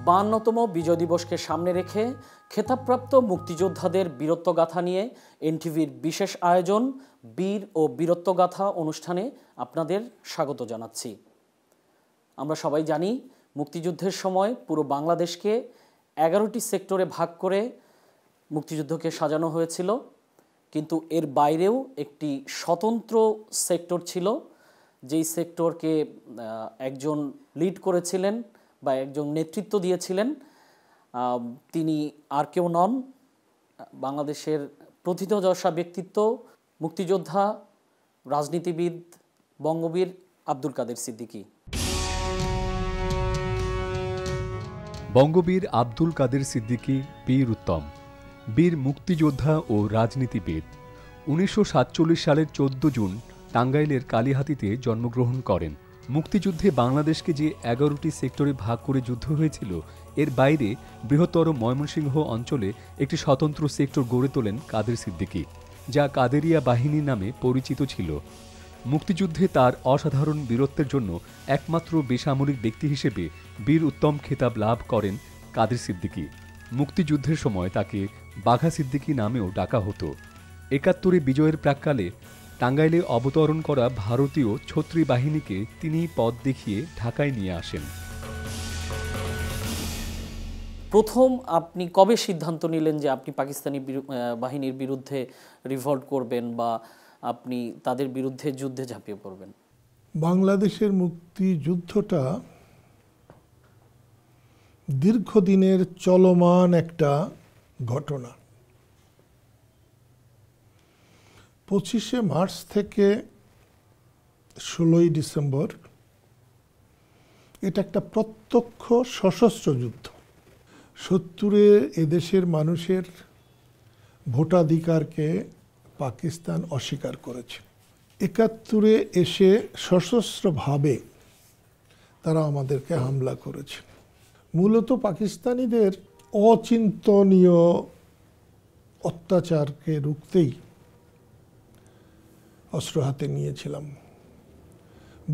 52তম বিজয় দিবসকে সামনে রেখে খেতাবপ্রাপ্ত মুক্তিযোদ্ধাদের বীরত্বগাথা নিয়ে এনটিভির বিশেষ আয়োজন বীর ও বীরত্বগাথা অনুষ্ঠানে আপনাদের স্বাগত জানাচ্ছি। আমরা সবাই জানি মুক্তিযুদ্ধের সময় পুরো বাংলাদেশকে 11টি সেক্টরে ভাগ করে মুক্তিযুদ্ধকে সাজানো হয়েছিল, কিন্তু এর বাইরেও একটি স্বতন্ত্র সেক্টর ছিল, যেই সেক্টরকে একজন লিড করেছিলেন বা একজন নেতৃত্ব দিয়েছিলেন। তিনি আর কেউ নন, বাংলাদেশের প্রথিতযশা ব্যক্তিত্ব, মুক্তিযোদ্ধা, রাজনীতিবিদ, বঙ্গবীর আব্দুল কাদের সিদ্দিকী। বঙ্গবীর আব্দুল কাদের সিদ্দিকী বীর উত্তম, বীর মুক্তিযোদ্ধা ও রাজনীতিবিদ। 1947 সালের 14 জুন টাঙ্গাইলের কালিহাতীতে জন্মগ্রহণ করেন। মুক্তিযুদ্ধে বাংলাদেশকে যে 11টি সেক্টরে ভাগ করে যুদ্ধ হয়েছিল, এর বাইরে বৃহত্তর ময়মনসিংহ অঞ্চলে একটি স্বতন্ত্র সেক্টর গড়ে তোলেন কাদের সিদ্দিকী, যা কাদেরিয়া বাহিনী নামে পরিচিত ছিল। মুক্তিযুদ্ধে তার অসাধারণ বীরত্বের জন্য একমাত্র বেসামরিক ব্যক্তি হিসেবে বীর উত্তম খেতাব লাভ করেন কাদের সিদ্দিকী। মুক্তিযুদ্ধের সময় তাকে বাঘা সিদ্দিকী নামেও ডাকা হতো। 71 বিজয়ের প্রাক্কালে টাঙ্গাইলে অবতরণ করা ভারতীয় ছত্রী বাহিনীকে তিনি পথ দেখিয়ে ঢাকায় নিয়ে আসেন। প্রথম আপনি কবে সিদ্ধান্ত নিলেন যে আপনি পাকিস্তানি বাহিনীর বিরুদ্ধে রিভল্ট করবেন বা আপনি তাদের বিরুদ্ধে যুদ্ধে ঝাঁপিয়ে পড়বেন? বাংলাদেশের মুক্তিযুদ্ধটা দীর্ঘদিনের চলমান একটা ঘটনা। 25শে মার্চ থেকে 16ই ডিসেম্বর এটা একটা প্রত্যক্ষ সশস্ত্র যুদ্ধ। 70-এ এদেশের মানুষের ভোটাধিকারকে পাকিস্তান অস্বীকার করেছে। 71-এ এসে সশস্ত্রভাবে তারা আমাদেরকে হামলা করেছে। মূলত পাকিস্তানিদের অচিন্তনীয় অত্যাচারকে রুখতেই অস্ত্র হাতে নিয়েছিলাম।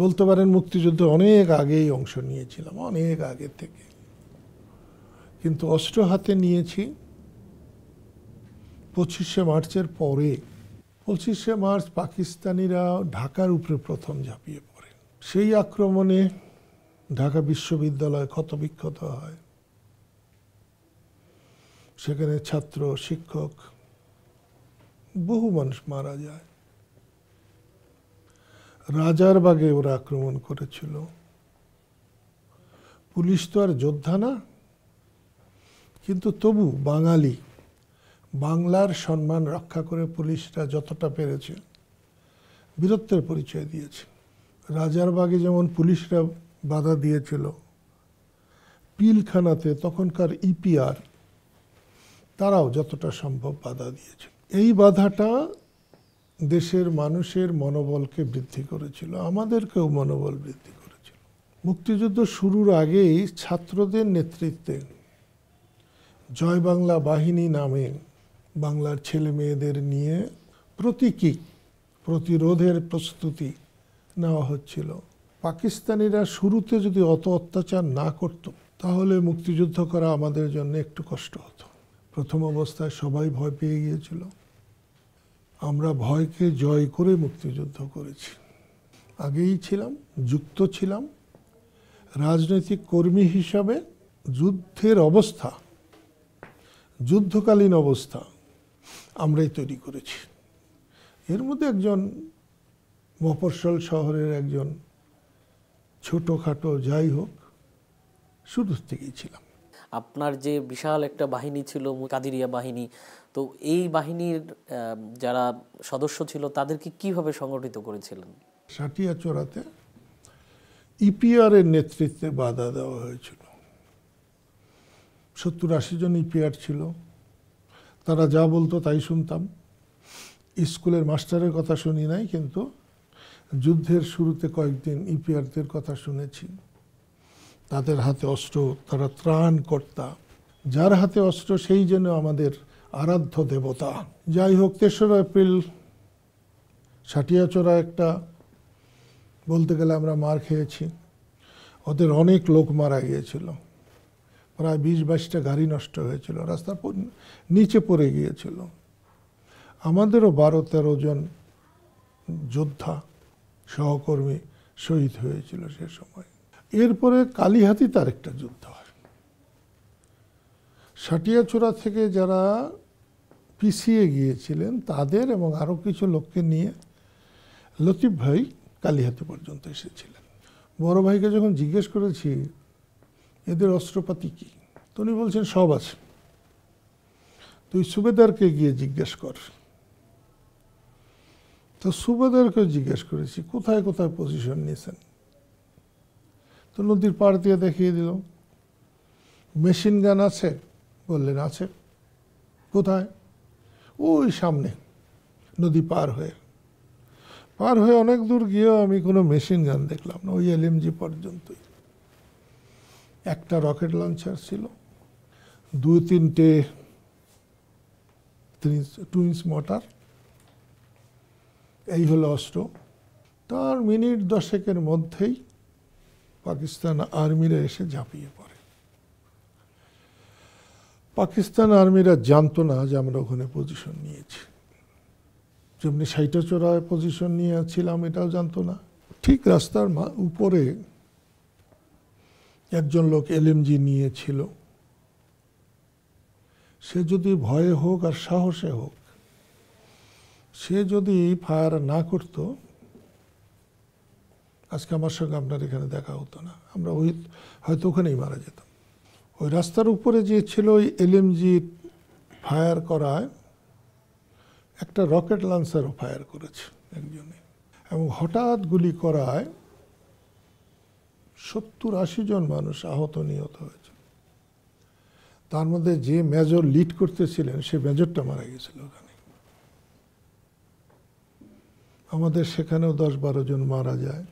বলতে পারেন মুক্তিযুদ্ধে অনেক আগেই অংশ নিয়েছিলাম, অনেক আগে থেকে, কিন্তু অস্ত্র হাতে নিয়েছি 25শে মার্চের পরে। 25শে মার্চ পাকিস্তানিরা ঢাকার উপরে প্রথম ঝাঁপিয়ে পড়ে। সেই আক্রমণে ঢাকা বিশ্ববিদ্যালয় ক্ষতবিক্ষত হয়। সেখানে ছাত্র, শিক্ষক, বহু মানুষ মারা যায়। রাজারবাগে ওরা আক্রমণ করেছিল। পুলিশ তো আর যোদ্ধা না, কিন্তু তবু বাঙালি, বাংলার সম্মান রক্ষা করে পুলিশরা যতটা পেরেছে বীরত্বের পরিচয় দিয়েছে। রাজারবাগে যেমন পুলিশরা বাধা দিয়েছিল, পিলখানাতে তখনকার ইপিআর তারাও যতটা সম্ভব বাধা দিয়েছে। এই বাধাটা দেশের মানুষের মনোবলকে বৃদ্ধি করেছিল, আমাদেরকেও মনোবল বৃদ্ধি করেছিল। মুক্তিযুদ্ধ শুরুর আগেই ছাত্রদের নেতৃত্বে জয় বাংলা বাহিনী নামে বাংলার ছেলে মেয়েদের নিয়ে প্রতিরোধের প্রস্তুতি নেওয়া হচ্ছিল। পাকিস্তানিরা শুরুতে যদি অত অত্যাচার না করত, তাহলে মুক্তিযুদ্ধ করা আমাদের জন্য একটু কষ্ট হতো। প্রথম অবস্থায় সবাই ভয় পেয়ে গিয়েছিল। আমরা ভয়কে জয় করে মুক্তিযুদ্ধ করেছি। আগেই ছিলাম, যুক্ত ছিলাম। রাজনৈতিক কর্মী হিসাবে যুদ্ধের অবস্থা, যুদ্ধকালীন অবস্থা আমরাই তৈরি করেছি। এর মধ্যে একজন মফস্বল শহরের একজন ছোটোখাটো, যাই হোক, শুরু থেকেই ছিলাম। আপনার যে বিশাল একটা বাহিনী ছিল, কাদেরিয়া বাহিনী, তো এই বাহিনীর যারা সদস্য ছিল তাদেরকে কিভাবে সংগঠিত করেছিলেন? সাটিয়াচোরাতে ইপিআর এর নেতৃত্বে বাধা দেওয়া হয়েছিল। 70-80 জন ইপিআর ছিল। তারা যা বলতো তাই শুনতাম। স্কুলের মাস্টারের কথা শুনি নাই, কিন্তু যুদ্ধের শুরুতে কয়েকদিন ইপিআরদের কথা শুনেছি। তাদের হাতে অস্ত্র, তারা ত্রাণকর্তা। যার হাতে অস্ত্র সেই যেন আমাদের আরাধ্য দেবতা। যাই হোক, 3রা এপ্রিল সাটিয়াচোরা একটা, বলতে গেলে আমরা মার খেয়েছি। ওদের অনেক লোক মারা গিয়েছিল। প্রায় 20-22টা গাড়ি নষ্ট হয়েছিল, রাস্তার নিচে পড়ে গিয়েছিল। আমাদেরও 12-13 জন যোদ্ধা সহকর্মী শহীদ হয়েছিল সে সময়। এরপরে কালিহাতীতে আরেকটা যুদ্ধ হয়। সাটিয়াচোরা থেকে যারা পিছিয়ে গিয়েছিলেন তাদের এবং আরও কিছু লোককে নিয়ে লতিফ ভাই কালিহাতী পর্যন্ত এসেছিলেন। বড় ভাইকে যখন জিজ্ঞেস করেছি এদের অস্ত্রপাতি কি, তো উনি বলছেন সব আছে, তুই সুবেদারকে গিয়ে জিজ্ঞেস কর। তো সুবেদারকে জিজ্ঞেস করেছি কোথায় কোথায় পজিশন নিয়েছেন, তো নদীর পাড় দিয়ে দেখিয়ে দিল। মেশিন গান আছে, বললেন আছে। কোথায়? ওই সামনে, নদী পার হয়ে অনেক দূর গিয়েও আমি কোনো মেশিন গান দেখলাম না, ওই LMG পর্যন্তই। একটা রকেট লঞ্চার ছিল, 2-3টে টুইন্স মোটর, এই হলো অস্ত্র। তার মিনিট 10-এর মধ্যেই পাকিস্তান আর্মিরা এসে ঝাঁপিয়ে পড়ে। পাকিস্তান আর্মিরা জানতো না যে আমরা ওখানে পজিশন নিয়েছি, যেমনি সাইটাচোরায় পজিশন নিয়েছিলাম এটাও জানতো না। ঠিক রাস্তার উপরে একজন লোক LMG নিয়েছিল, সে যদি ভয়ে হোক আর সাহসে হোক, সে যদি ফায়ার না করত, আজকে আমার সঙ্গে আপনার এখানে দেখা হতো না, আমরা হয়তো ওখানেই মারা যেতাম। ওই রাস্তার উপরে যে ছিল ওই LMG ফায়ার করায় একটা রকেট লঞ্চারও ফায়ার করেছে একজনে, এবং হঠাৎ গুলি করায় 70-80 জন মানুষ আহত নিহত হয়েছে। তার মধ্যে যে মেজর লিড করতেছিলেন সে মেজরটা মারা গেছিল ওখানে। আমাদের সেখানেও 10-12 জন মারা যায়।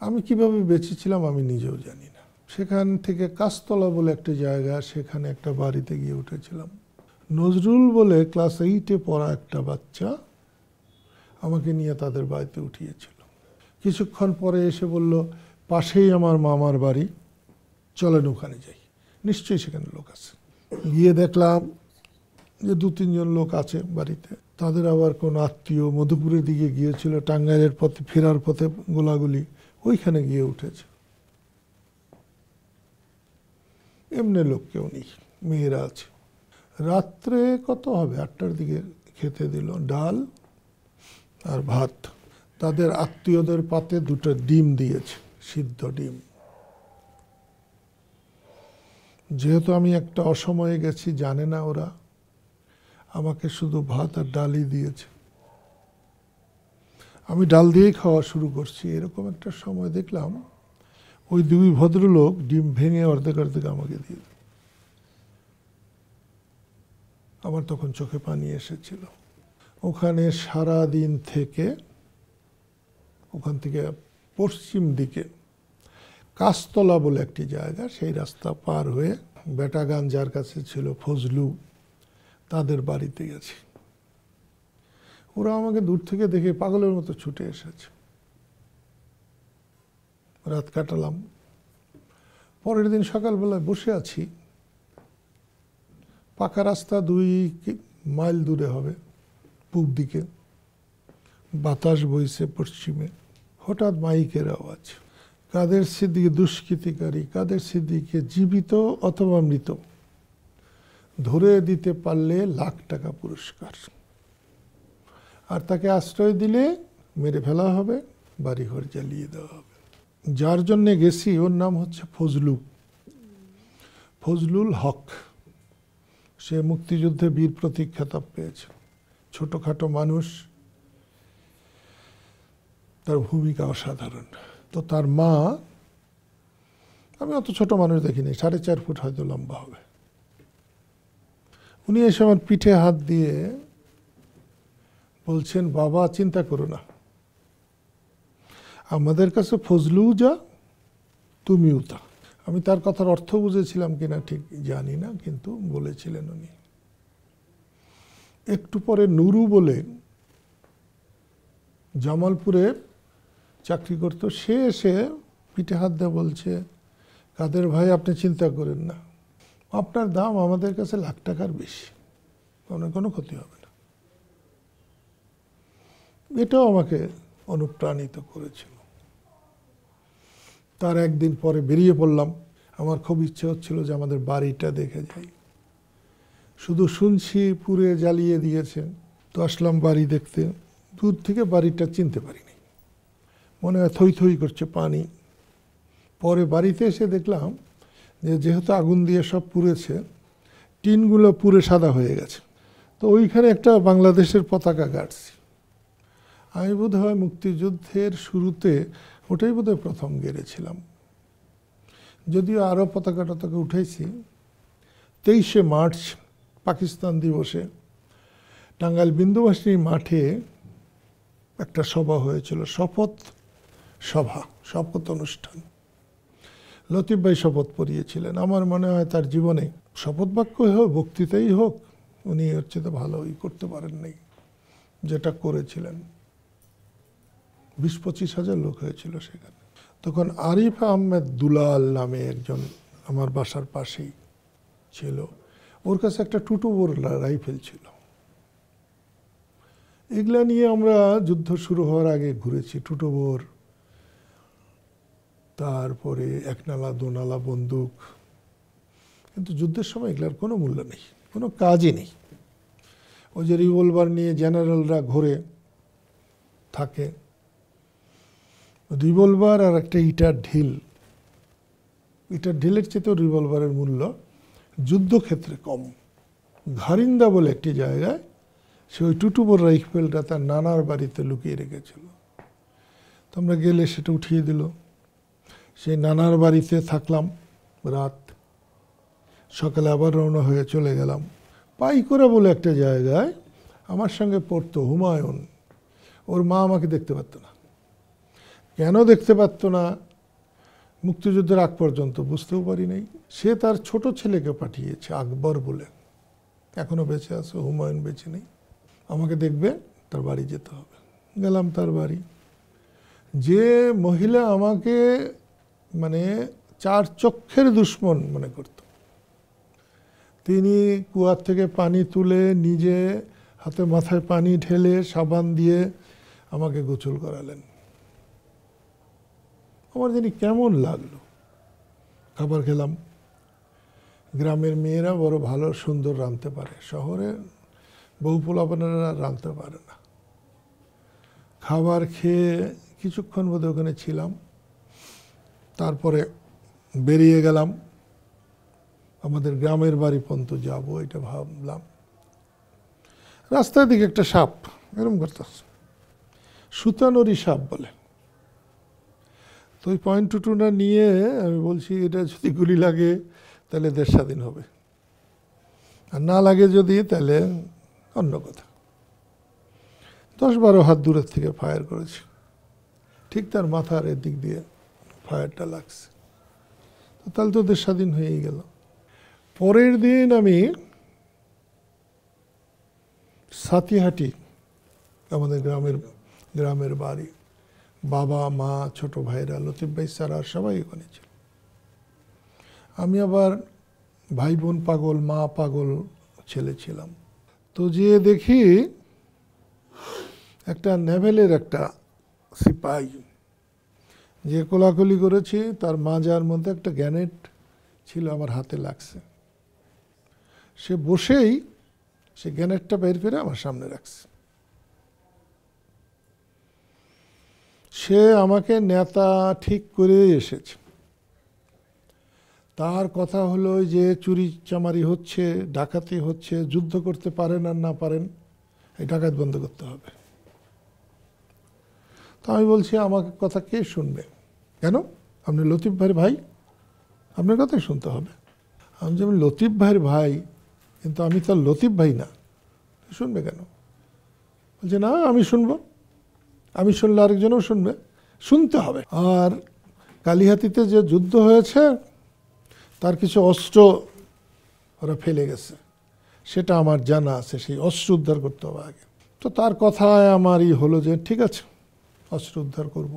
আমি কিভাবে বেঁচেছিলাম আমি নিজেও জানি না। সেখান থেকে কাশতলা বলে একটা জায়গা, সেখানে একটা বাড়িতে গিয়ে উঠেছিলাম। নজরুল বলে ক্লাস 8-এ পড়া একটা বাচ্চা আমাকে নিয়ে তাদের বাড়িতে উঠিয়েছিল। কিছুক্ষণ পরে এসে বলল পাশেই আমার মামার বাড়ি, চলেন ওখানে যাই। নিশ্চয়ই সেখানে লোক আছে। গিয়ে দেখলাম যে 2-3 জন লোক আছে বাড়িতে। তাদের আবার কোন আত্মীয় মধুপুরের দিকে গিয়েছিল, টাঙ্গাইলের পথে ফেরার পথে গোলাগুলি, ওইখানে গিয়ে উঠেছে। এমনি লোক কেউ নেই, মেয়েরা আছে। রাত্রে কত হবে 8টার দিকে খেতে দিল ডাল আর ভাত। তাদের আত্মীয়দের পাতে 2টা ডিম দিয়েছে, সিদ্ধ ডিম। যেহেতু আমি একটা অসময়ে গেছি জানে না ওরা, আমাকে শুধু ভাত আর ডালই দিয়েছে। আমি ডাল দিয়েই খাওয়া শুরু করছি। এরকম একটা সময় দেখলাম ওই 2 ভদ্রলোক ডিম ভেঙে অর্ধেক অর্ধেক আমাকে দিয়ে। আমার তখন চোখে পানি এসেছিল। ওখানে সারা দিন থেকে ওখান থেকে পশ্চিম দিকে কাশতলা বলে একটি জায়গা, সেই রাস্তা পার হয়ে বেটাগান যার কাছে ছিল ফজলু, তাদের বাড়িতে গেছি। ওরা আমাকে দূর থেকে দেখে পাগলের মতো ছুটে এসেছে। রাত কাটালাম। পরের দিন সকালবেলায় বসে আছি, পাকা রাস্তা 2 মাইল দূরে হবে পূব দিকে, বাতাস বইছে পশ্চিমে। হঠাৎ মাইকের আওয়াজ, কাদের সিদ্দিকী দুষ্কৃতিকারী, কাদের সিদ্দিকীকে জীবিত অথবা মৃত ধরে দিতে পারলে লাখ টাকা পুরস্কার, আর তাকে আশ্রয় দিলে মেরে ফেলা হবে, বাড়িঘর জ্বালিয়ে দেওয়া হবে। যার জন্যে গেছি ওর নাম হচ্ছে ফজলুল হক। সে মুক্তিযুদ্ধে বীর প্রতীক খেতাব পেয়েছে। ছোটখাটো মানুষ, তার ভূমিকা অসাধারণ। তো তার মা, আমি অত ছোট মানুষ দেখিনি, 4.5 ফুট হয়তো লম্বা হবে। উনি এসে আমার পিঠে হাত দিয়ে বলছেন, বাবা চিন্তা করো না, আমাদের কাছে ফজলু যা তুমিও তা। আমি তার কথার অর্থ বুঝেছিলাম কিনা ঠিক জানি না, কিন্তু বলেছিলেন উনি। একটু পরে নুরু বলে জামালপুরে চাকরি করত, সে এসে পিঠে হাত দিয়ে বলছে, কাদের ভাই আপনি চিন্তা করেন না, আপনার দাম আমাদের কাছে লাখ টাকার বেশি, আপনার কোনো ক্ষতি হবে না। এটাও আমাকে অনুপ্রাণিত করেছিল। তার একদিন পরে বেরিয়ে পড়লাম। আমার খুব ইচ্ছে হচ্ছিল যে আমাদের বাড়িটা দেখে যাই। শুধু শুনছি পুড়ে জ্বালিয়ে দিয়েছে, তো আসলাম বাড়ি দেখতে। দূর থেকে বাড়িটা চিনতে পারিনি, মনে হয় থই থই করছে পানি। পরে বাড়িতে এসে দেখলাম যে যেহেতু আগুন দিয়ে সব পুড়েছে, টিনগুলো পুড়ে সাদা হয়ে গেছে। তো ওইখানে একটা বাংলাদেশের পতাকা গাড়ছি। আমি বোধহয় মুক্তিযুদ্ধের শুরুতে ওটাই বোধহয় প্রথম গেড়েছিলাম, যদিও আরও পতাকা টতাকা উঠেছি। 23শে মার্চ পাকিস্তান দিবসে টাঙ্গাইল বিন্দুবাসিনী মাঠে একটা সভা হয়েছিল, শপথ সভা, শপথ অনুষ্ঠান। লতিফ ভাই শপথ পড়িয়েছিলেন। আমার মনে হয় তার জীবনে শপথ বাক্য হোক, বক্তৃতাই হোক, উনি হচ্ছে তো ভালোই করতে পারেন নাই যেটা করেছিলেন। 20-25 হাজার লোক হয়েছিল সেখানে। তখন আরিফ আহমেদ দুলাল নামে একজন আমার বাসার পাশেই ছিল, ওর কাছে একটা টুটুবোর রাইফেল ছিল। এগুলা নিয়ে আমরা যুদ্ধ শুরু হওয়ার আগে ঘুরেছি, টুটুবোর, তারপরে একনালা দোনালা বন্দুক। কিন্তু যুদ্ধের সময় এগুলার কোনো মূল্য নেই, কোনো কাজই নেই। ওই যে রিভলভার নিয়ে জেনারেলরা ঘুরে থাকে, রিভলভার আর একটা ইটার ঢিল, ইটার ঢিলের চেয়েও রিভলভারের মূল্য যুদ্ধক্ষেত্রে কম। ঘারিন্দা বলে একটি জায়গায় সে ওই টুটুবোর রাইফেলটা তার নানার বাড়িতে লুকিয়ে রেখেছিল। তো আমরা গেলে সেটা উঠিয়ে দিল। সেই নানার বাড়িতে থাকলাম রাত, সকালে আবার রওনা হয়ে চলে গেলাম। পাইকোরা বলে একটা জায়গায় আমার সঙ্গে পড়তো হুমায়ুন। ওর মা আমাকে দেখতে পারত না। কেন দেখতে পারত না মুক্তিযুদ্ধের আগ পর্যন্ত বুঝতেও পারি নাই। সে তার ছোট ছেলেকে পাঠিয়েছে, আকবর বলে, এখনো বেঁচে আছে, হুমায়ুন বেঁচে নেই। আমাকে দেখবে, তার বাড়ি যেতে হবে। গেলাম তার বাড়ি। যে মহিলা আমাকে মানে 4 চক্ষের দুশ্মন মনে করত, তিনি কুয়ার থেকে পানি তুলে নিজে হাতে মাথায় পানি ঢেলে সাবান দিয়ে আমাকে গোসল করালেন। আমার জানি কেমন লাগলো। খাবার খেলাম। গ্রামের মেয়েরা বড় ভালো সুন্দর রাঁধতে পারে, শহরে বউ পোলাপানেরা রাঁধতে পারে না। খাবার খেয়ে কিছুক্ষণ বোধহয় ওখানে ছিলাম, তারপরে বেরিয়ে গেলাম। আমাদের গ্রামের বাড়ি পর্যন্ত যাবো এটা ভাবলাম। রাস্তার দিকে একটা সাপ এরকম করতেছে, সুতানরি সাপ বলে। তো ওই পয়েন্ট টুটুনা নিয়ে আমি বলছি, এটা যদি গুলি লাগে তাহলে দেশ স্বাধীন হবে, আর না লাগে যদি তাহলে অন্য কথা। 10-12 হাত দূরের থেকে ফায়ার করেছি, ঠিক তার মাথার এদিক দিয়ে ফায়ারটা লাগছে। তো তাহলে তো দেশ স্বাধীন হয়েই গেল। পরের দিন আমি সাতিহাটি, আমাদের গ্রামের বাড়ি, বাবা মা ছোট ভাইরা, লতিফ ভাই সারা সবাই ওখানে ছিল। আমি আবার ভাই বোন পাগল, মা পাগল ছেলে ছিলাম। তো যে দেখি একটা নেভেলের একটা সিপাহী, যে কোলাকুলি করেছি, তার মাজার মধ্যে একটা গ্যানেট ছিল, আমার হাতে লাগছে। সে বসেই সে গ্যানেটটা বের করে আমার সামনে রাখছে। সে আমাকে নেতা ঠিক করে এসেছে। তার কথা হলো যে চুরি চামারি হচ্ছে, ডাকাতি হচ্ছে, যুদ্ধ করতে পারেন আর না পারেন, এই ডাকাত বন্ধ করতে হবে। তো আমি বলছি, আমাকে কথা কে শুনবে? কেন? আপনি লতিফ ভাইয়ের ভাই, আপনার কথাই শুনতে হবে। আমি যেমন লতিফ ভাইয়ের ভাই, কিন্তু আমি তো লতিফ ভাই না, শুনবে কেন? বলছে না, আমি শুনবো, আমি শুনলে আরেকজনও শুনবে, শুনতে হবে। আর কালিহাতিতে যে যুদ্ধ হয়েছে তার কিছু অস্ত্র ওরা ফেলে গেছে, সেটা আমার জানা আছে, সেই অস্ত্র উদ্ধার করতে হবে আগে। তো তার কথায় আমারই হলো যে ঠিক আছে, অস্ত্র উদ্ধার করব।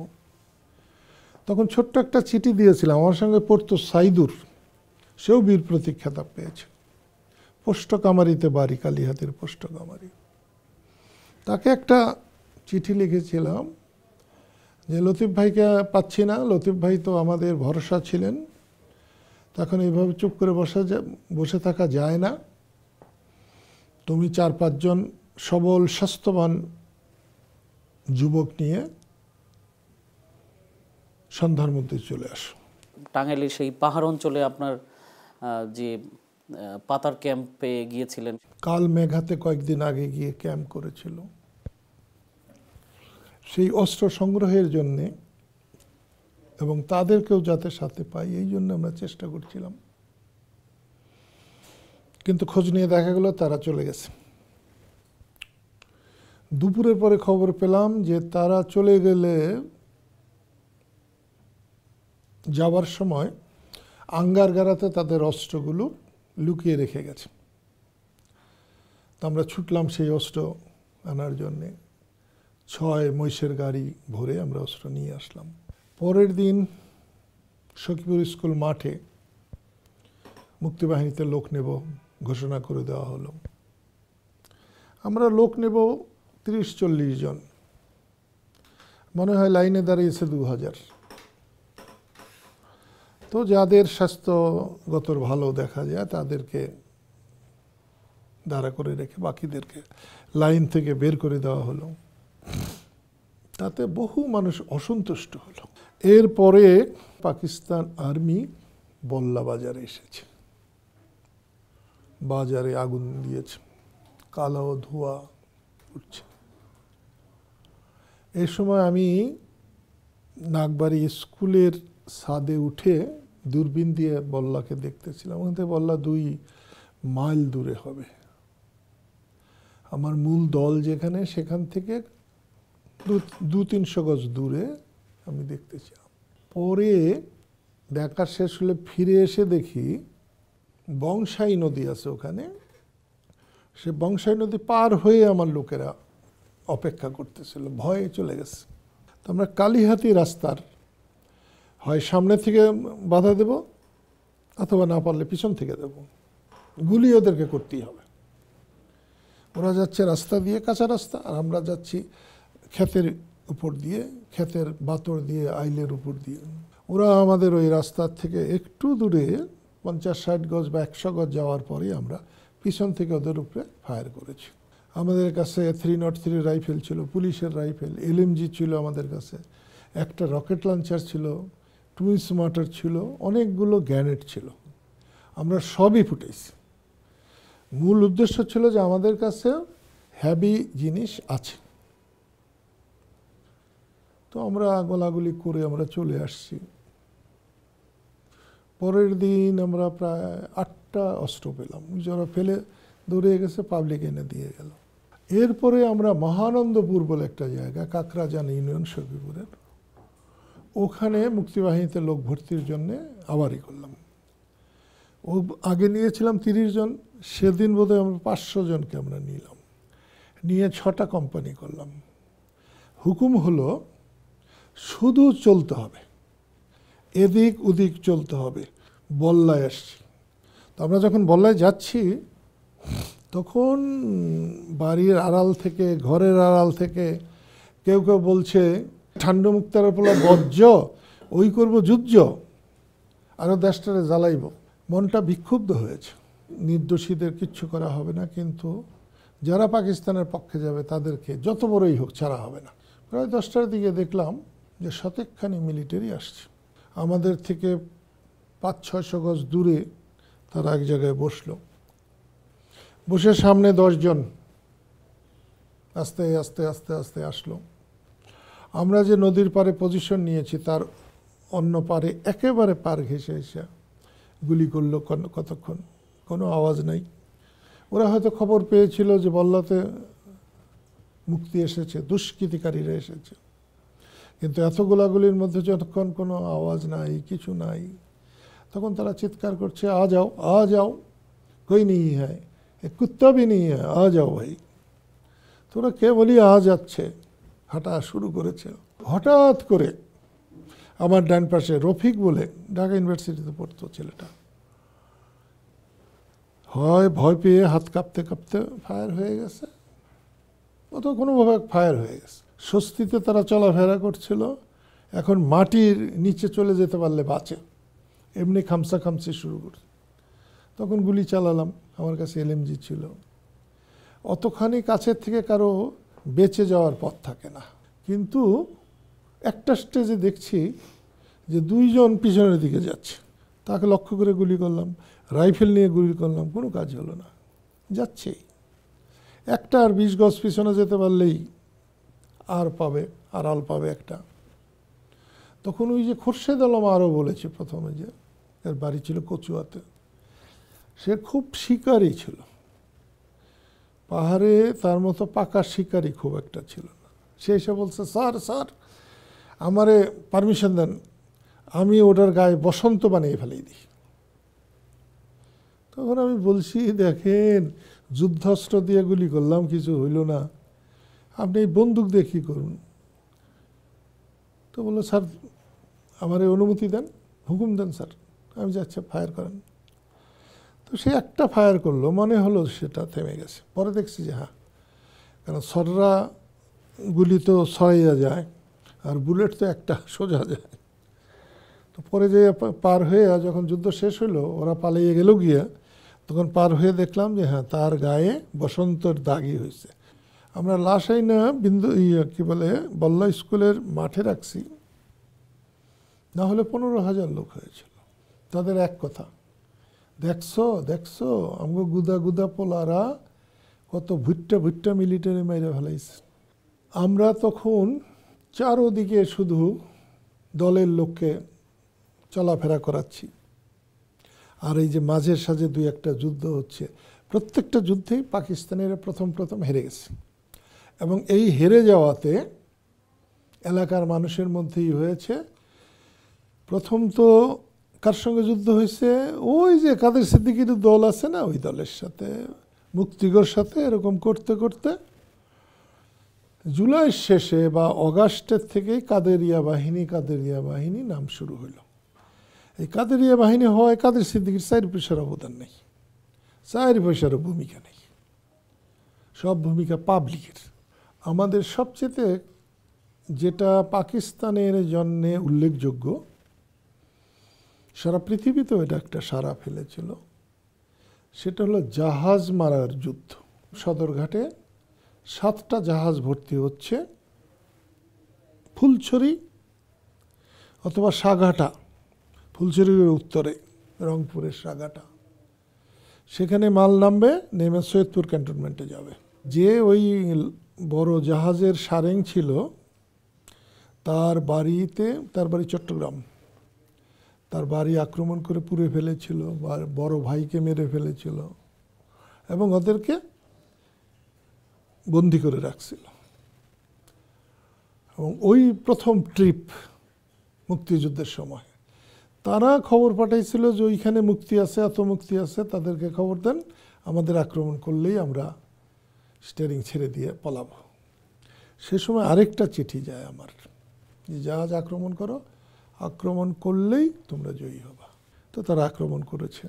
তখন ছোট্ট একটা চিঠি দিয়েছিলাম, আমার সঙ্গে পড়তো সাইদুর, সেও বীর প্রতীক খেতাব পেয়েছে। পোষ্টকামারিতে বাড়ি, কালীহাতির পোষ্টকামারি। তাকে একটা চিঠি লিখেছিলাম যে লতিফ ভাইকে পাচ্ছি না, লতিফ ভাই তো আমাদের ভরসা ছিলেন, তখন এইভাবে চুপ করে বসে থাকা যায় না, তুমি 4-5 জন সবল স্বাস্থ্যবান যুবক নিয়ে সন্ধ্যার মধ্যে চলে আসো। টাঙ্গাইলের সেই পাহাড় অঞ্চলে আপনার যে পাতার ক্যাম্পে গিয়েছিলেন, কাল মেঘাতে কয়েকদিন আগে গিয়ে ক্যাম্প করেছিল, সেই অস্ত্র সংগ্রহের জন্যে এবং তাদেরকেও যাতে সাথে পাই এই জন্য আমরা চেষ্টা করছিলাম। কিন্তু খোঁজ নিয়ে দেখা গেল তারা চলে গেছে। দুপুরের পরে খবর পেলাম যে তারা চলে গেলে যাবার সময় আঙ্গারগাড়াতে তাদের অস্ত্রগুলো লুকিয়ে রেখে গেছে। তো আমরা ছুটলাম সেই অস্ত্র আনার জন্যে, 6 মহিষের গাড়ি ভরে আমরা অস্ত্র নিয়ে আসলাম। পরের দিন সখীপুর স্কুল মাঠে মুক্তিবাহিনীতে লোক নেব ঘোষণা করে দেওয়া হলো। আমরা লোক নেব 30-40 জন, মনে হয় লাইনে দাঁড়িয়েছে 2000। তো যাদের স্বাস্থ্যগত ভালো দেখা যায় তাদেরকে দাঁড়া করে রেখে বাকিদেরকে লাইন থেকে বের করে দেওয়া হলো। তাতে বহু মানুষ অসন্তুষ্ট হলো। এরপরে পাকিস্তান আর্মি বল্লা বাজারে এসেছে, বাজারে আগুন দিয়েছে, কালো ধোঁয়া উঠছে। এই সময় আমি নাগবাড়ি স্কুলের ছাদে উঠে দূরবীন দিয়ে বল্লাকে দেখতেছিলাম। ওখান থেকে বল্লা 2 মাইল দূরে হবে। আমার মূল দল যেখানে, সেখান থেকে 200-300 গজ দূরে আমি দেখতেছিলাম। পরে দেখা শেষ হলে ফিরে এসে দেখি বংশাই নদী আছে ওখানে, সে বংশাই নদী পার হয়ে আমার লোকেরা অপেক্ষা করতেছিল, ভয়ে চলে গেছে। তো আমরা কালীহাতি রাস্তার হয় সামনে থেকে বাধা দেব অথবা না পারলে পিছন থেকে দেব, গুলি ওদেরকে করতেই হবে। ওরা যাচ্ছে রাস্তা দিয়ে, কাঁচা রাস্তা, আর আমরা যাচ্ছি ক্ষেতের উপর দিয়ে, ক্ষেতের বাতর দিয়ে, আইলের উপর দিয়ে। ওরা আমাদের ওই রাস্তার থেকে একটু দূরে 50-60 গজ বা 100 গজ যাওয়ার পরে আমরা পিছন থেকে ওদের উপরে ফায়ার করেছি। আমাদের কাছে 303 রাইফেল ছিল, পুলিশের রাইফেল, LMG ছিল আমাদের কাছে, একটা রকেট লঞ্চার ছিল, টুইন স্মার্টার ছিল, অনেকগুলো গ্রেনেড ছিল। আমরা সবই ফুটেছি। মূল উদ্দেশ্য ছিল যে আমাদের কাছে হেভি জিনিস আছে। তো আমরা গোলাগুলি করে আমরা চলে আসছি। পরের দিন আমরা প্রায় 8টা অস্ত্র পেলাম, যারা ফেলে দৌড়ে গেছে, পাবলিক এনে দিয়ে গেল। এরপরে আমরা মহানন্দপুর বলে একটা জায়গা, কাকরাজান ইউনিয়ন সখীপুরের, ওখানে মুক্তিবাহিনীতে লোক ভর্তির জন্যে আবারই করলাম। ও আগে নিয়েছিলাম 30 জন, সেদিন বোধহয় আমরা 500 জনকে আমরা নিলাম, নিয়ে 6টা কোম্পানি করলাম। হুকুম হলো শুধু চলতে হবে, এদিক ওদিক চলতে হবে। বল্লায় আসছি, তো আমরা যখন বল্লায় যাচ্ছি তখন বাড়ির আড়াল থেকে, ঘরের আড়াল থেকে কেউ কেউ বলছে ঠান্ডা মুক্তার পোলা বজ্র, ওই করব যুদ্ধ, আরও দেশটারে জ্বালাইব। মনটা বিক্ষুব্ধ হয়েছে। নির্দোষীদের কিচ্ছু করা হবে না, কিন্তু যারা পাকিস্তানের পক্ষে যাবে তাদেরকে যত বড়ই হোক ছাড়া হবে না। প্রায় 10টার দিকে দেখলাম যে শতেকখানি মিলিটারি আসছে। আমাদের থেকে 500-600 গজ দূরে তারা এক জায়গায় বসলো, বসে সামনে 10 জন আস্তে আস্তে আস্তে আস্তে আসলো। আমরা যে নদীর পাড়ে পজিশন নিয়েছি তার অন্য পাড়ে একেবারে পার ঘেঁষে এসে গুলি করলো। কতক্ষণ কোনো আওয়াজ নাই। ওরা হয়তো খবর পেয়েছিল যে বল্লাতে মুক্তি এসেছে, দুষ্কৃতিকারীরা এসেছে, কিন্তু এত গোলাগুলির মধ্যে যতক্ষণ কোনো আওয়াজ নাই, কিছু নাই, তখন তারা চিৎকার করছে, আ যাও আ যাও, কই নেই হ্যাঁ, কুত্তা ভি নেই হ্যাঁ, আ যাও ভাই। তোরা কে বলি আ যাচ্ছে, হাঁটা শুরু করেছে। হঠাৎ করে আমার ডান পাশে রফিক বলে, ঢাকা ইউনিভার্সিটিতে পড়তো ছেলেটা, হয় ভয় পেয়ে হাত কাঁপতে কাঁপতে ফায়ার হয়ে গেছে, অত কোনোভাবে ফায়ার হয়ে গেছে। স্বস্তিতে তারা চলাফেরা করছিল, এখন মাটির নিচে চলে যেতে পারলে বাঁচে, এমনি খামসা খামসি শুরু করছে। তখন গুলি চালালাম, আমার কাছে এলএমজি ছিল। অতখানি কাছের থেকে কারো বেঁচে যাওয়ার পথ থাকে না, কিন্তু একটা স্টেজে দেখছি যে 2 জন পিছনের দিকে যাচ্ছে, তাকে লক্ষ্য করে গুলি করলাম, রাইফেল নিয়ে গুলি করলাম, কোনো কাজ হলো না, যাচ্ছেই। একটা আর 20 গজ পিছনে যেতে পারলেই আর পাবে, আড়াল পাবে একটা। তখন ওই যে খোরশেদ আলম আরও বলেছে প্রথমে, যে এর বাড়ি ছিল কচুয়াতে, সে খুব শিকারী ছিল, পাহাড়ে তার মতো পাকা শিকারী খুব একটা ছিল না। সে এসে বলছে, স্যার স্যার আমারে পারমিশন দেন, আমি ওটার গায়ে বসন্ত বানিয়ে ফেলেই দিই। তখন আমি বলছি, দেখেন যুদ্ধাস্ত্র দিয়ে গুলি করলাম, কিছু হইল না, আপনি এই বন্দুক দিয়ে কী করুন? তো বললো, স্যার আমার অনুমতি দেন, হুকুম দেন স্যার, আমি যাচ্ছি, ফায়ার করেন। তো সে একটা ফায়ার করলো, মনে হলো সেটা থেমে গেছে। পরে দেখছি যে হ্যাঁ, কারণ সররা গুলি তো ছড়াইয়া যায়, আর বুলেট তো একটা সোজা যায়। তো পরে যে পার হয়ে যখন যুদ্ধ শেষ হলো, ওরা পালিয়ে গেল গিয়ে, তখন পার হয়ে দেখলাম যে হ্যাঁ, তার গায়ে বসন্তের দাগই হয়েছে। আমরা লাশ না বিন্দু কি বলে বল্লা স্কুলের মাঠে রাখছি, না হলে 15,000 লোক হয়েছিল। তাদের এক কথা, দেখছো দেখছো আমাকে গুদা গুদা পোলারা কত ভুট্টা ভুট্টা মিলিটারি মেরে ফেলাইছে। আমরা তখন চারোদিকে শুধু দলের লোককে চলাফেরা করাচ্ছি, আর এই যে মাঝের সাঝে 2-1টা যুদ্ধ হচ্ছে, প্রত্যেকটা যুদ্ধেই পাকিস্তানিরা প্রথম হেরে গেছে। এবং এই হেরে যাওয়াতে এলাকার মানুষের মধ্যেই হয়েছে। প্রথম তো কার সঙ্গে যুদ্ধ হয়েছে, ওই যে কাদের সিদ্দিকীর দল আছে না, ওই দলের সাথে, মুক্তিগড় সাথে, এরকম করতে করতে জুলাইয়ের শেষে বা অগাস্টের থেকেই কাদেরিয়া বাহিনী নাম শুরু হলো। এই কাদেরিয়া বাহিনী হওয়ায় কাদের সিদ্দিকীর 4 পয়সার অবদান নেই, 4 পয়সারও ভূমিকা নেই, সব ভূমিকা পাবলিকের। আমাদের সবচেয়ে যেটা পাকিস্তানের জন্যে উল্লেখযোগ্য, সারা পৃথিবীতেও এটা একটা সাড়া ফেলেছিল, সেটা হলো জাহাজ মারার যুদ্ধ। সদরঘাটে 7টা জাহাজ ভর্তি হচ্ছে, ফুলছড়ি অথবা সাগাটা, ফুলছড়ির উত্তরে রংপুরের সাগাটা, সেখানে মাল নামবে, নেমে সৈয়দপুর ক্যান্টনমেন্টে যাবে। যে ওই বড় জাহাজের সারেং ছিল, তার বাড়ি চট্টগ্রাম, তার বাড়ি আক্রমণ করে পুড়ে ফেলেছিল, বড় ভাইকে মেরে ফেলেছিল এবং ওদেরকে বন্দি করে রাখছিল। এবং ওই প্রথম ট্রিপ মুক্তিযুদ্ধের সময় তারা খবর পাঠাইছিল যে ওইখানে মুক্তি আছে, এত মুক্তি আছে, তাদেরকে খবর দেন, আমাদের আক্রমণ করলেই আমরা স্টিয়ারিং ছেড়ে দিয়ে পলাবো। সে সময় আরেকটা চিঠি যায় আমার, যে জাহাজ আক্রমণ করো, আক্রমণ করলেই তোমরা জয়ী হবা। তো তারা আক্রমণ করেছে,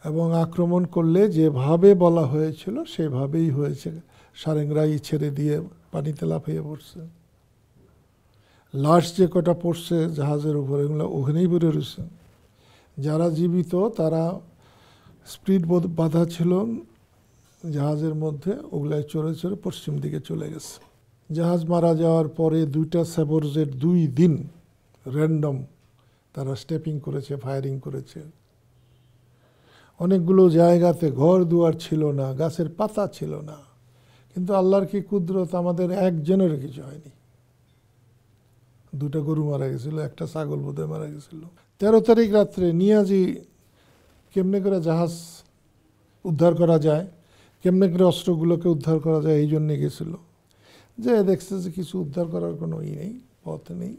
এবং আক্রমণ করলে যেভাবে বলা হয়েছিল সেভাবেই হয়েছে। সারেংরাই ছেড়ে দিয়ে পানিতে লাফিয়ে পড়ছে, লাশ যে কটা পড়ছে জাহাজের উপরে, এগুলো ওখানেই বেড়ে রয়েছে। যারা জীবিত তারা স্পিড বাঁধা ছিল জাহাজের মধ্যে, ওগুলাই চড়ে চড়ে পশ্চিম দিকে চলে গেছে। জাহাজ মারা যাওয়ার পরে 2টা সেবরজেট 2 দিন র্যান্ডম তারা স্টেপিং করেছে, ফায়ারিং করেছে। অনেকগুলো জায়গাতে ঘর দুয়ার ছিল না, গাছের পাতা ছিল না, কিন্তু আল্লাহর কি কুদরত, আমাদের একজনের কিছু হয়নি। 2টা গরু মারা গেছিল, একটা ছাগল বোধহয় মারা গেছিল। 13 তারিখ রাত্রে নিয়াজি কেমনে করে জাহাজ উদ্ধার করা যায়, কেমনে করে অস্ত্রগুলোকে উদ্ধার করা যায়, এই জন্যে গেছিল। যে দেখছে যে কিছু উদ্ধার করার কোনো নেই, পথ নেই।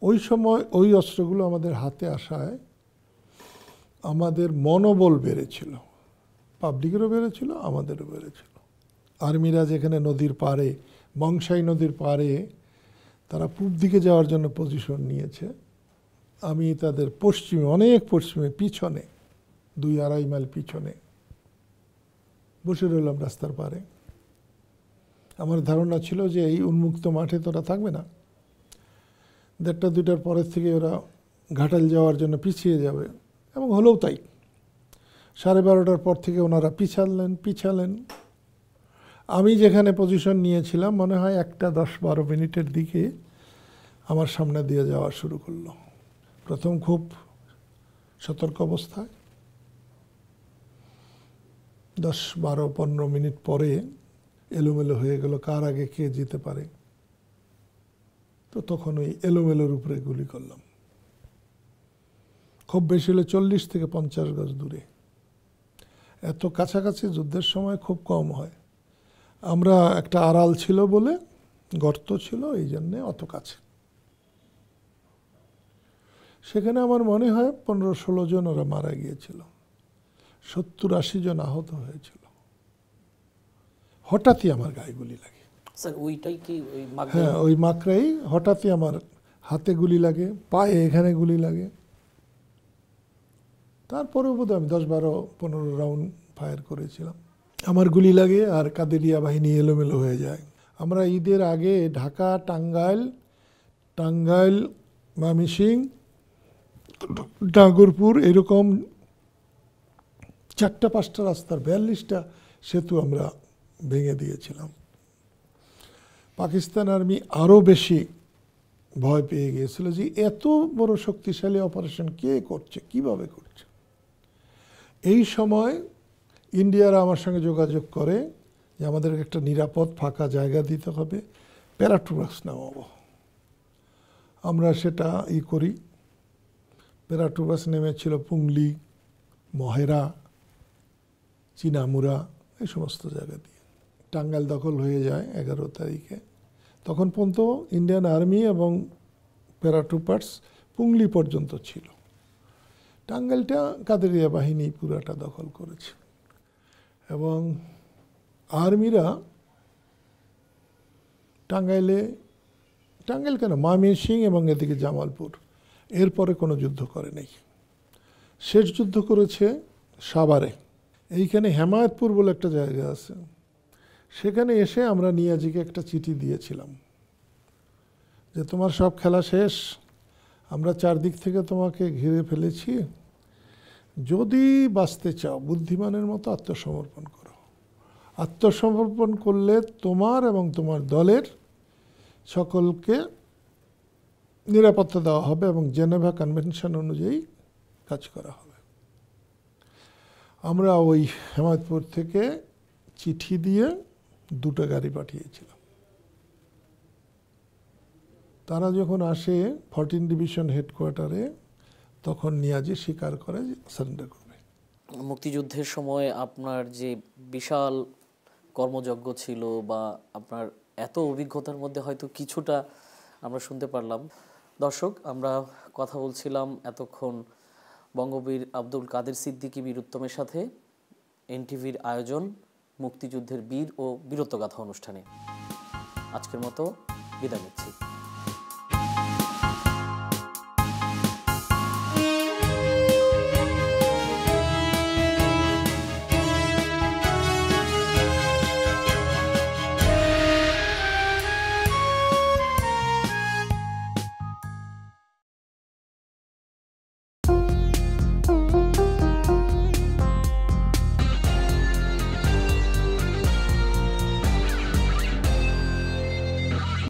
ওই সময় ওই অস্ত্রগুলো আমাদের হাতে আসায় আমাদের মনোবল বেড়েছিল, পাবলিকেরও বেড়েছিল, আমাদেরও বেড়েছিল। আর্মিরা যেখানে নদীর পাড়ে, বংশাই নদীর পাড়ে তারা পূব দিকে যাওয়ার জন্য পজিশন নিয়েছে। আমি তাদের পশ্চিমে, অনেক পশ্চিমে, পিছনে 2-2.5 মাইল পিছনে বসে রইলাম রাস্তার পারে। আমার ধারণা ছিল যে এই উন্মুক্ত মাঠে তো ওরা থাকবে না, 1:30-2টার পরের থেকে ওরা ঘাটাল যাওয়ার জন্য পিছিয়ে যাবে, এবং হলেও তাই। 12:30টার পর থেকে ওনারা পিছালেন। আমি যেখানে পজিশন নিয়েছিলাম মনে হয় 1:10-12 মিনিটের দিকে আমার সামনে দিয়ে যাওয়া শুরু করলো। প্রথম খুব সতর্ক অবস্থায়, 10-12-15 মিনিট পরে এলোমেলো হয়ে গেল, কার আগে কে যেতে পারে। তো তখন ওই এলোমেলোর উপরে গুলি করলাম। খুব বেশি হলে 40 থেকে 50 গজ দূরে। এত কাছাকাছি যুদ্ধের সময় খুব কম হয়। আমরা একটা আড়াল ছিল বলে, গর্ত ছিল, এই জন্যে অত কাছে। সেখানে আমার মনে হয় 15-16 জন ওরা মারা গিয়েছিল, 70-80 জন আহত হয়েছিল। হঠাৎই আমার গায়ে গুলি লাগে। স্যার ওইটাই কি ওই হ্যাঁ, ওই মাকড়াই হঠাৎই আমার হাতে গুলি লাগে, পায়ে এখানে গুলি লাগে। তারপরেও বোধহয় আমি 10-12-15 রাউন্ড ফায়ার করেছিলাম। আমার গুলি লাগে আর কাদেরিয়া বাহিনী এলোমেলো হয়ে যায়। আমরা ঈদের আগে ঢাকা, টাঙ্গাইল, ময়মনসিংহ, নাগরপুর, এরকম 4-5টা রাস্তার 42টা সেতু আমরা ভেঙে দিয়েছিলাম। পাকিস্তান আর্মি আরও বেশি ভয় পেয়ে গিয়েছিল যে এত বড় শক্তিশালী অপারেশন কে করছে, কিভাবে করছে। এই সময় ইন্ডিয়ারা আমার সঙ্গে যোগাযোগ করে যে আমাদেরকে একটা নিরাপদ ফাঁকা জায়গা দিতে হবে, প্যারাট্রুপাস নামাবো। আমরা সেটা করি। প্যারাট্রুপাস নেমেছিল পুংলি, মহেরা, চিনামুরা, এই সমস্ত জায়গা দিয়ে। টাঙ্গাইল দখল হয়ে যায় 11 তারিখে। তখন পর্যন্ত ইন্ডিয়ান আর্মি এবং প্যারাট্রুপার্স পুংলি পর্যন্ত ছিল। টাঙ্গাইলটা কাদেরিয়া বাহিনী পুরাটা দখল করেছে, এবং আর্মিরা টাঙ্গাইল কেন, ময়মনসিংহ এবং এদিকে জামালপুর, এরপরে কোনো যুদ্ধ করে নেই। শেষ যুদ্ধ করেছে সাভারে। এইখানে হেমায়তপুর বলে একটা জায়গা আছে, সেখানে এসে আমরা নিয়াজিকে একটা চিঠি দিয়েছিলাম যে তোমার সব খেলা শেষ, আমরা চারদিক থেকে তোমাকে ঘিরে ফেলেছি, যদি বাঁচতে চাও বুদ্ধিমানের মতো আত্মসমর্পণ করো। আত্মসমর্পণ করলে তোমার এবং তোমার দলের সকলকে নিরাপত্তা দেওয়া হবে এবং জেনেভা কনভেনশন অনুযায়ী কাজ করা হবে। আমরা ওই হেমায়তপুর থেকে চিঠি দিয়ে 2টা গাড়ি পাঠিয়েছিলাম। তারা যখন আসে 14 ডিভিশন হেডকোয়ার্টারে, তখন নিয়াজি স্বীকার করে সারেন্ডার করবে। মুক্তিযুদ্ধের সময় আপনার যে বিশাল কর্মযজ্ঞ ছিল বা আপনার এত অভিজ্ঞতার মধ্যে হয়তো কিছুটা আমরা শুনতে পারলাম। দর্শক, আমরা কথা বলছিলাম এতক্ষণ বঙ্গবীর আব্দুল কাদের সিদ্দিকী বীরুত্তমের সাথে এনটিভির আয়োজন মুক্তিযুদ্ধের বীর ও বীরত্বগাথা অনুষ্ঠানে। আজকের মতো বিদায় নিচ্ছি।